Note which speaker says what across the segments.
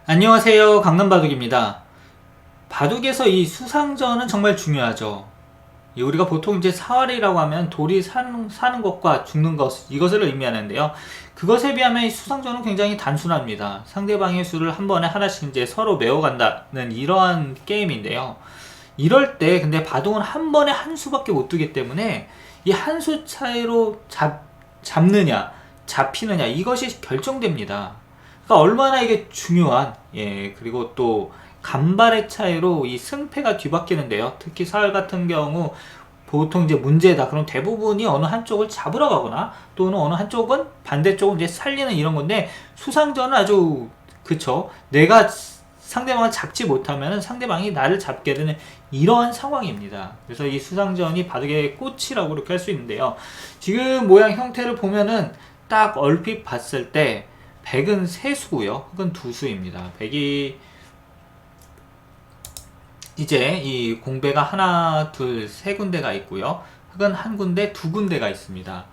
Speaker 1: 안녕하세요. 강남바둑입니다. 바둑에서 이 수상전은 정말 중요하죠. 우리가 보통 이제 사활이라고 하면 돌이 사는 것과 죽는 것, 이것을 의미하는데요. 그것에 비하면 이 수상전은 굉장히 단순합니다. 상대방의 수를 한 번에 하나씩 이제 서로 메워간다는 이러한 게임인데요. 이럴 때 근데 바둑은 한 번에 한 수밖에 못 두기 때문에 이 한 수 차이로 잡느냐, 잡히느냐, 이것이 결정됩니다. 그러니까 얼마나 이게 중요한, 그리고 또 간발의 차이로 이 승패가 뒤바뀌는데요. 특히 사활 같은 경우 보통 이제 문제다. 그럼 대부분이 어느 한쪽을 잡으러 가거나 또는 어느 한쪽은 반대쪽을 이제 살리는 이런 건데, 수상전은 아주 그쵸. 내가 상대방을 잡지 못하면 상대방이 나를 잡게 되는 이러한 상황입니다. 그래서 이 수상전이 바둑의 꽃이라고 이렇게 할 수 있는데요. 지금 모양 형태를 보면은 딱 얼핏 봤을 때 백은 세 수고요. 흑은 두 수입니다. 백이 이제 이 공배가 하나, 둘, 세 군데가 있고요. 흑은 한 군데, 두 군데가 있습니다.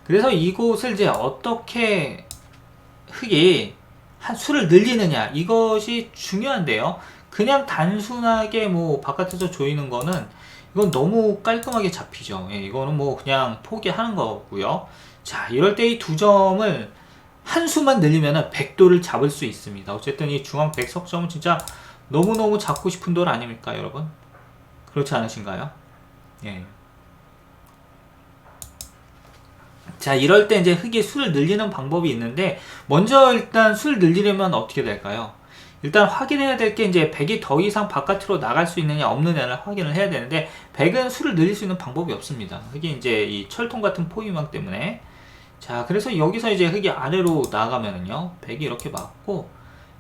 Speaker 1: 그래서 이곳을 이제 어떻게 흑이 한 수를 늘리느냐, 이것이 중요한데요. 그냥 단순하게 뭐 바깥에서 조이는 거는 이건 너무 깔끔하게 잡히죠. 이거는 뭐 그냥 포기하는 거고요. 자, 이럴 때 이 두 점을 한 수만 늘리면 백도를 잡을 수 있습니다. 어쨌든 이 중앙 백석점은 진짜 너무너무 잡고 싶은 돌 아닙니까, 여러분? 그렇지 않으신가요? 예. 자, 이럴 때 이제 흑이 수를 늘리는 방법이 있는데, 먼저 일단 수를 늘리려면 어떻게 될까요? 일단 확인해야 될 게 이제 백이 더 이상 바깥으로 나갈 수 있느냐 없느냐를 확인을 해야 되는데, 백은 수를 늘릴 수 있는 방법이 없습니다. 흑이 이제 이 철통 같은 포위망 때문에. 자, 그래서 여기서 이제 흑이 아래로 나가면은요, 백이 이렇게 맞고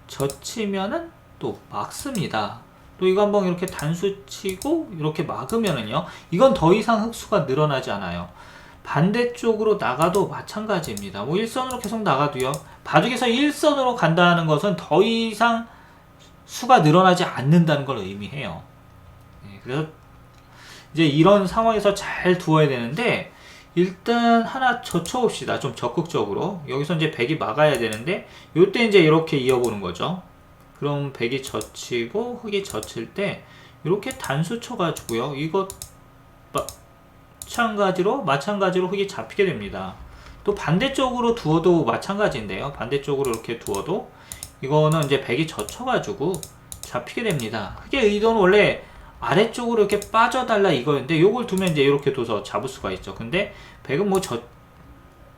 Speaker 1: 젖히면은 또 막습니다. 또 이거 한번 이렇게 단수 치고 이렇게 막으면은요, 이건 더 이상 흑수가 늘어나지 않아요. 반대쪽으로 나가도 마찬가지입니다. 뭐 일선으로 계속 나가도요, 바둑에서 일선으로 간다는 것은 더 이상 수가 늘어나지 않는다는 걸 의미해요. 그래서 이제 이런 상황에서 잘 두어야 되는데, 일단 하나 젖혀봅시다. 좀 적극적으로. 여기서 이제 백이 막아야 되는데, 요때 이제 이렇게 이어보는 거죠. 그럼 백이 젖히고 흑이 젖힐 때 이렇게 단수 쳐가지고요, 이거 마찬가지로 흑이 잡히게 됩니다. 또 반대쪽으로 두어도 마찬가지인데요. 반대쪽으로 이렇게 두어도 이거는 이제 백이 젖혀가지고 잡히게 됩니다. 흑의 의도는 원래 아래쪽으로 이렇게 빠져달라 이거였는데, 요걸 두면 이제 이렇게 둬서 잡을 수가 있죠. 근데 백은 뭐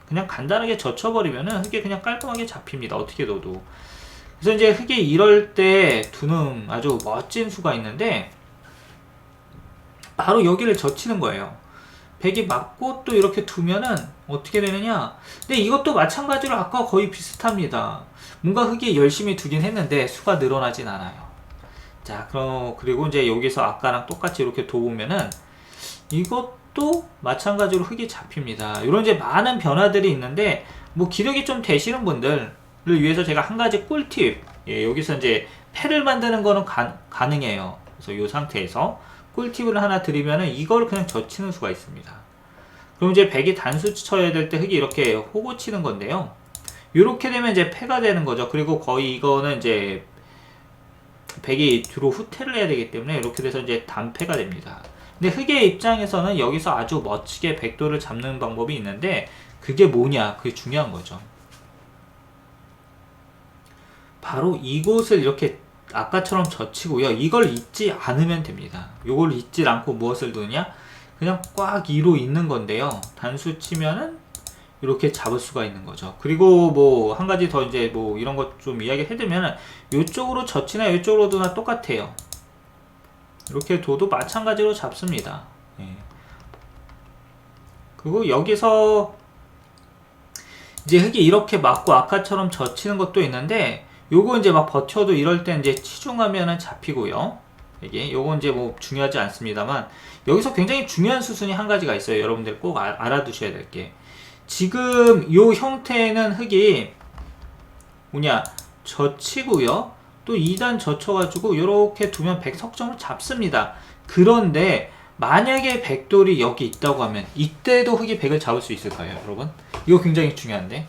Speaker 1: 그냥 간단하게 젖혀버리면은 흑이 그냥 깔끔하게 잡힙니다. 어떻게 둬도. 그래서 이제 흑이 이럴 때 두는 아주 멋진 수가 있는데, 바로 여기를 젖히는 거예요. 백이 맞고 또 이렇게 두면은 어떻게 되느냐. 근데 이것도 마찬가지로 아까 거의 비슷합니다. 뭔가 흑이 열심히 두긴 했는데 수가 늘어나진 않아요. 자, 그리고 이제 여기서 아까랑 똑같이 이렇게 둬보면은 이것도 마찬가지로 흑이 잡힙니다. 이런 이제 많은 변화들이 있는데, 뭐 기력이 좀 되시는 분들을 위해서 제가 한 가지 꿀팁, 여기서 이제 패를 만드는 거는 가능해요. 그래서 이 상태에서 꿀팁을 하나 드리면은 이걸 그냥 젖히는 수가 있습니다. 그럼 이제 백이 단수 쳐야 될 때 흑이 이렇게 호구 치는 건데요. 이렇게 되면 이제 패가 되는 거죠. 그리고 거의 이거는 이제 백이 뒤로 후퇴를 해야 되기 때문에 이렇게 돼서 이제 단패가 됩니다. 근데 흑의 입장에서는 여기서 아주 멋지게 백도를 잡는 방법이 있는데, 그게 뭐냐? 그게 중요한 거죠. 바로 이곳을 이렇게 아까처럼 젖히고요. 이걸 잊지 않으면 됩니다. 이걸 잊지 않고 무엇을 두느냐? 그냥 꽉 2로 있는 건데요. 단수 치면은 이렇게 잡을 수가 있는 거죠. 그리고 뭐 한 가지 더 이제 뭐 이런 것 좀 이야기 해두면은, 이쪽으로 젖히나 이쪽으로 두나 똑같아요. 이렇게 둬도 마찬가지로 잡습니다. 그리고 여기서 이제 흑이 이렇게 맞고 아까처럼 젖히는 것도 있는데, 요거 이제 막 버텨도 이럴 때 이제 치중하면은 잡히고요. 요거 이제 뭐 중요하지 않습니다만, 여기서 굉장히 중요한 수순이 한 가지가 있어요. 여러분들 꼭 알아두셔야 될 게. 지금 요 형태는 흑이 뭐냐, 젖히고요. 또 2단 젖혀가지고 이렇게 두면 백석점을 잡습니다. 그런데 만약에 백돌이 여기 있다고 하면 이때도 흑이 백을 잡을 수 있을까요, 여러분? 이거 굉장히 중요한데.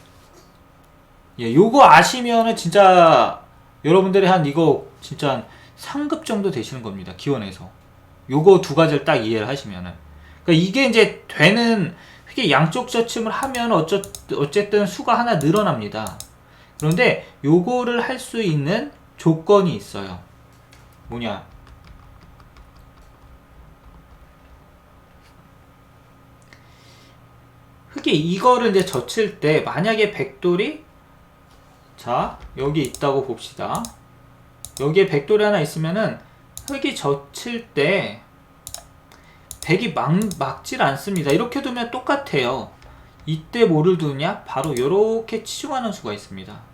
Speaker 1: 요거 아시면은 진짜 여러분들이 한 이거 진짜 한 상급 정도 되시는 겁니다. 기원에서. 요거 두 가지를 딱 이해를 하시면은. 그러니까 이게 이제 되는, 이게 양쪽 저침을 하면 어쨌든 수가 하나 늘어납니다. 그런데 요거를 할 수 있는 조건이 있어요. 뭐냐? 흑이 이거를 이제 젖힐 때 만약에 백돌이, 자 여기 있다고 봅시다. 여기에 백돌이 하나 있으면은 흑이 젖힐 때 백이 막질 않습니다. 이렇게 두면 똑같아요. 이때 뭐를 두냐? 바로 이렇게 치중하는 수가 있습니다.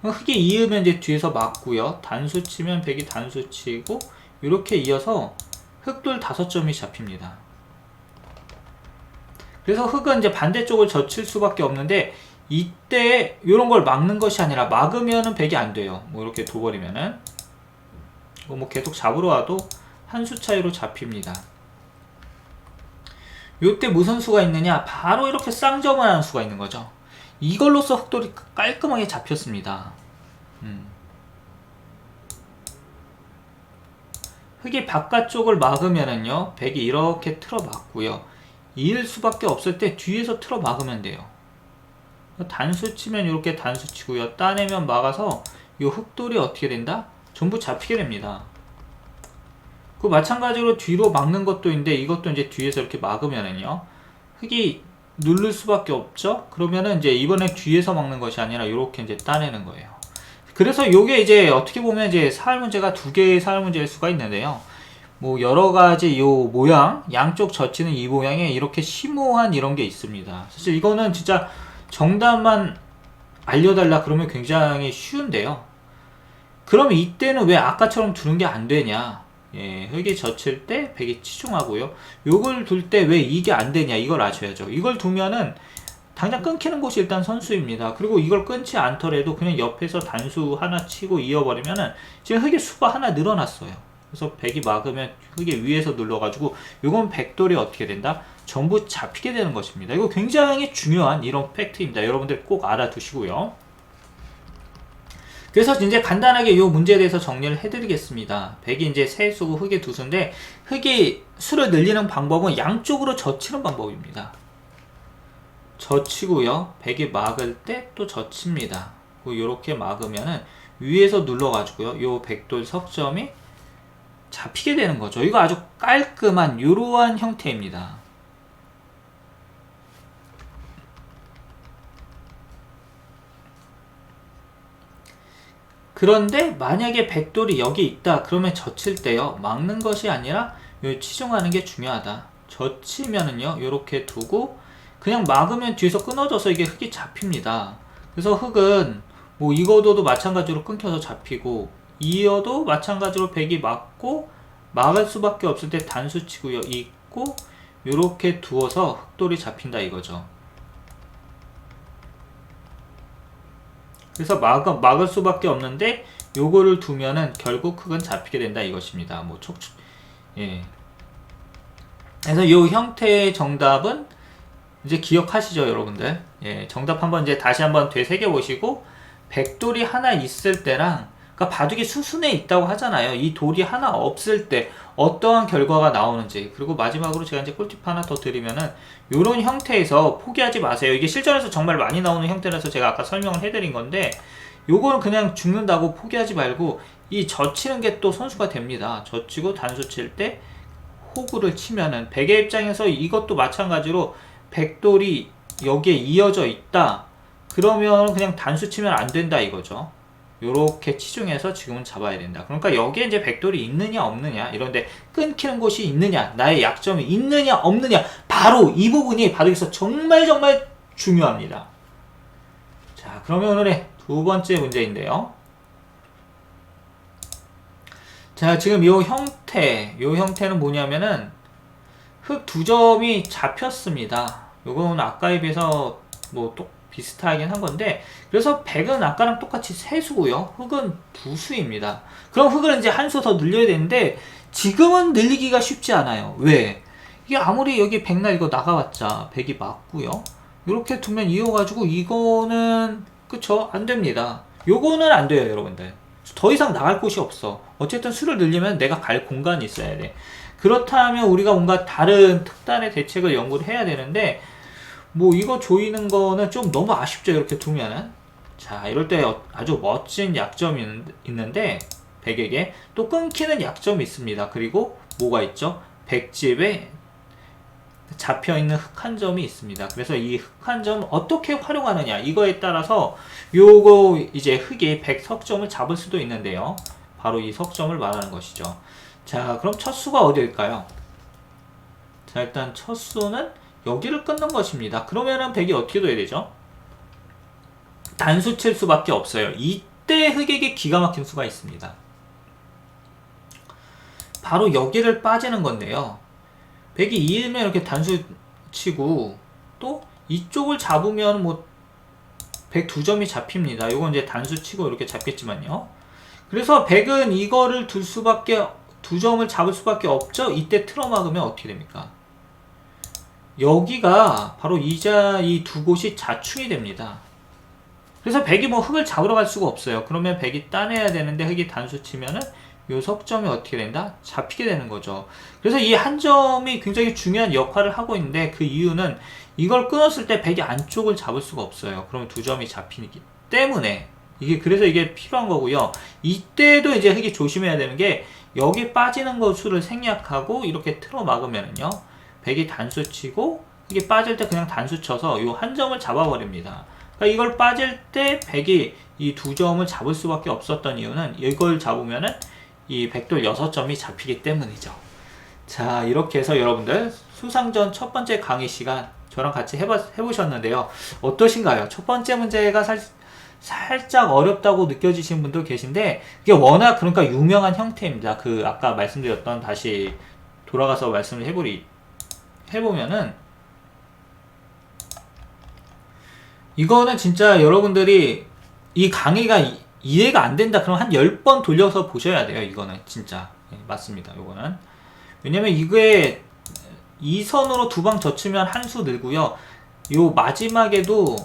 Speaker 1: 흑이 이으면 이제 뒤에서 막고요. 단수 치면 백이 단수 치고 이렇게 이어서 흑돌 5점이 잡힙니다. 그래서 흑은 이제 반대쪽을 젖힐 수밖에 없는데, 이때 이런 걸 막는 것이 아니라 막으면은 백이 안 돼요. 뭐 이렇게 둬버리면은 뭐 계속 잡으러 와도 한 수 차이로 잡힙니다. 요때 무슨 수가 있느냐? 바로 이렇게 쌍점을 하는 수가 있는 거죠. 이걸로써 흑돌이 깔끔하게 잡혔습니다. 흑이 바깥쪽을 막으면은요, 백이 이렇게 틀어 막고요. 이을 수밖에 없을 때 뒤에서 틀어 막으면 돼요. 단수 치면 이렇게 단수 치고요. 따내면 막아서 이 흑돌이 어떻게 된다? 전부 잡히게 됩니다. 그 마찬가지로 뒤로 막는 것도 있는데, 이것도 이제 뒤에서 이렇게 막으면은요, 흑이 누를 수밖에 없죠? 그러면은 이제 이번에 뒤에서 막는 것이 아니라 이렇게 이제 따내는 거예요. 그래서 요게 이제 어떻게 보면 이제 사활 문제가 두 개의 사활 문제일 수가 있는데요. 뭐 여러 가지 요 모양, 양쪽 젖히는 이 모양에 이렇게 심오한 이런 게 있습니다. 사실 이거는 진짜 정답만 알려달라 그러면 굉장히 쉬운데요. 그럼 이때는 왜 아까처럼 두는 게 안 되냐? 예, 흑이 젖힐 때 백이 치중하고요. 요걸 둘 때 왜 이게 안 되냐? 이걸 아셔야죠. 이걸 두면은 당장 끊기는 곳이 일단 선수입니다. 그리고 이걸 끊지 않더라도 그냥 옆에서 단수 하나 치고 이어버리면은 지금 흑의 수가 하나 늘어났어요. 그래서 백이 막으면 흑이 위에서 눌러가지고 요건 백돌이 어떻게 된다? 전부 잡히게 되는 것입니다. 이거 굉장히 중요한 이런 팩트입니다. 여러분들 꼭 알아두시고요. 그래서 이제 간단하게 이 문제에 대해서 정리를 해드리겠습니다. 백이 이제 세 수고 흑이 두 수인데, 흑이 수를 늘리는 방법은 양쪽으로 젖히는 방법입니다. 젖히고요. 백이 막을 때 또 젖힙니다. 이렇게 막으면은 위에서 눌러가지고요. 요 백돌 석점이 잡히게 되는 거죠. 이거 아주 깔끔한 이러한 형태입니다. 그런데 만약에 백돌이 여기 있다 그러면 젖힐 때요, 막는 것이 아니라 요 치중하는 게 중요하다. 젖히면은요 요렇게 두고 그냥 막으면 뒤에서 끊어져서 이게 흑이 잡힙니다. 그래서 흑은 뭐 이거도 마찬가지로 끊겨서 잡히고, 이어도 마찬가지로 백이 막고 막을 수밖에 없을 때 단수 치고요, 있고 요렇게 두어서 흑돌이 잡힌다 이거죠. 그래서 막을 수밖에 없는데 요거를 두면은 결국 흑은 잡히게 된다 이것입니다. 뭐 예. 그래서 요 형태의 정답은 이제 기억하시죠, 여러분들? 예, 정답 한번 이제 다시 한번 되새겨 보시고, 백돌이 하나 있을 때랑, 그러니까 바둑이 수순에 있다고 하잖아요. 이 돌이 하나 없을 때 어떠한 결과가 나오는지. 그리고 마지막으로 제가 이제 꿀팁 하나 더 드리면은, 요런 형태에서 포기하지 마세요. 이게 실전에서 정말 많이 나오는 형태라서 제가 아까 설명을 해드린 건데, 요거는 그냥 죽는다고 포기하지 말고 이 젖히는 게 또 선수가 됩니다. 젖히고 단수 칠 때 호구를 치면은, 백의 입장에서 이것도 마찬가지로 백돌이 여기에 이어져 있다 그러면 그냥 단수 치면 안 된다 이거죠. 요렇게 치중해서 지금은 잡아야 된다. 그러니까 여기에 이제 백돌이 있느냐 없느냐, 이런데 끊기는 곳이 있느냐, 나의 약점이 있느냐 없느냐, 바로 이 부분이 바둑에서 정말 중요합니다. 자, 그러면 오늘의 두 번째 문제인데요. 자, 지금 요 형태는 뭐냐면은 흑 두 점이 잡혔습니다. 요건 아까에 비해서 뭐 또 비슷하긴 한 건데, 그래서 백은 아까랑 똑같이 세 수고요, 흑은 두 수입니다. 그럼 흑을 이제 한 수 더 늘려야 되는데 지금은 늘리기가 쉽지 않아요. 왜? 이게 아무리 여기 백날 이거 나가봤자 백이 맞고요. 이렇게 두면 이어가지고 이거는 그쵸? 안 됩니다. 요거는 안 돼요, 여러분들. 더 이상 나갈 곳이 없어. 어쨌든 수를 늘리면 내가 갈 공간이 있어야 돼. 그렇다면 우리가 뭔가 다른 특단의 대책을 연구를 해야 되는데 뭐 이거 조이는 거는 좀 너무 아쉽죠. 이렇게 두면은. 자, 이럴 때 아주 멋진 약점이 있는데 백에게 또 끊기는 약점이 있습니다. 그리고 뭐가 있죠? 백집에 잡혀있는 흑한 점이 있습니다. 그래서 이 흑한 점을 어떻게 활용하느냐 이거에 따라서 요거 이제 흑이 백석점을 잡을 수도 있는데요. 바로 이 석점을 말하는 것이죠. 자, 그럼 첫 수가 어디일까요? 자, 일단 첫 수는 여기를 끊는 것입니다. 그러면은 백이 어떻게 돼야 되죠? 단수 칠 수밖에 없어요. 이때 흑에게 기가 막힌 수가 있습니다. 바로 여기를 빠지는 건데요. 백이 2일면 이렇게 단수 치고 또 이쪽을 잡으면 뭐 백 2점이 잡힙니다. 이건 이제 단수 치고 이렇게 잡겠지만요. 그래서 백은 이거를 둘 수밖에 2점을 잡을 수밖에 없죠. 이때 틀어막으면 어떻게 됩니까? 여기가 바로 이 두 곳이 자충이 됩니다. 그래서 백이 뭐 흑을 잡으러 갈 수가 없어요. 그러면 백이 따내야 되는데 흑이 단수 치면은 요 석점이 어떻게 된다? 잡히게 되는 거죠. 그래서 이 한 점이 굉장히 중요한 역할을 하고 있는데 그 이유는 이걸 끊었을 때 백이 안쪽을 잡을 수가 없어요. 그러면 2점이 잡히기 때문에 그래서 이게 필요한 거고요. 이때도 이제 흑이 조심해야 되는 게 여기 빠지는 거 수를 생략하고 이렇게 틀어 막으면은요. 백이 단수 치고 흑이 빠질 때 그냥 단수 쳐서 요 한 점을 잡아버립니다. 그러니까 이걸 빠질 때 백이 이 2점을 잡을 수밖에 없었던 이유는 이걸 잡으면은 이 백돌 6점이 잡히기 때문이죠. 자, 이렇게 해서 여러분들 수상전 첫 번째 강의 시간 저랑 같이 해보셨는데요. 어떠신가요? 첫 번째 문제가 살짝 어렵다고 느껴지신 분도 계신데 이게 워낙 그러니까 유명한 형태입니다. 그 아까 말씀드렸던 다시 돌아가서 말씀을 해보면은 이거는 진짜 여러분들이 이 강의가 이해가 안 된다 그럼 한 10번 돌려서 보셔야 돼요. 이거는 진짜 맞습니다. 이거는 왜냐면 이게 2선으로 두 방 젖히면 한 수 늘고요. 요 마지막에도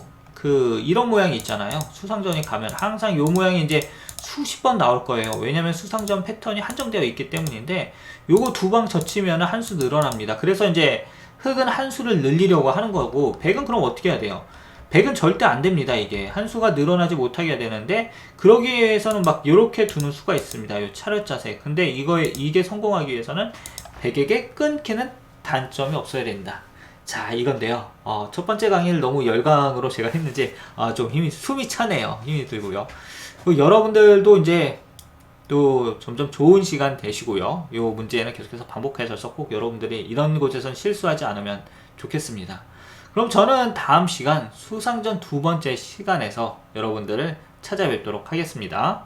Speaker 1: 이런 모양이 있잖아요. 수상전이 가면 항상 요 모양이 이제 수십 번 나올 거예요. 왜냐면 수상전 패턴이 한정되어 있기 때문인데 요거 두 방 젖히면 한 수 늘어납니다. 그래서 이제 흑은 한 수를 늘리려고 하는 거고 백은 그럼 어떻게 해야 돼요? 백은 절대 안 됩니다. 이게 한 수가 늘어나지 못하게 해야 되는데 그러기 위해서는 막 요렇게 두는 수가 있습니다. 요 차렷 자세. 근데 이게 성공하기 위해서는 백에게 끊기는 단점이 없어야 된다. 자, 이건데요. 첫 번째 강의를 너무 열강으로 제가 했는지 좀 숨이 차네요. 힘이 들고요. 여러분들도 이제 또 점점 좋은 시간 되시고요. 요 문제는 계속해서 반복해서 꼭 여러분들이 이런 곳에선 실수하지 않으면 좋겠습니다. 그럼 저는 다음 시간 수상전 두 번째 시간에서 여러분들을 찾아뵙도록 하겠습니다.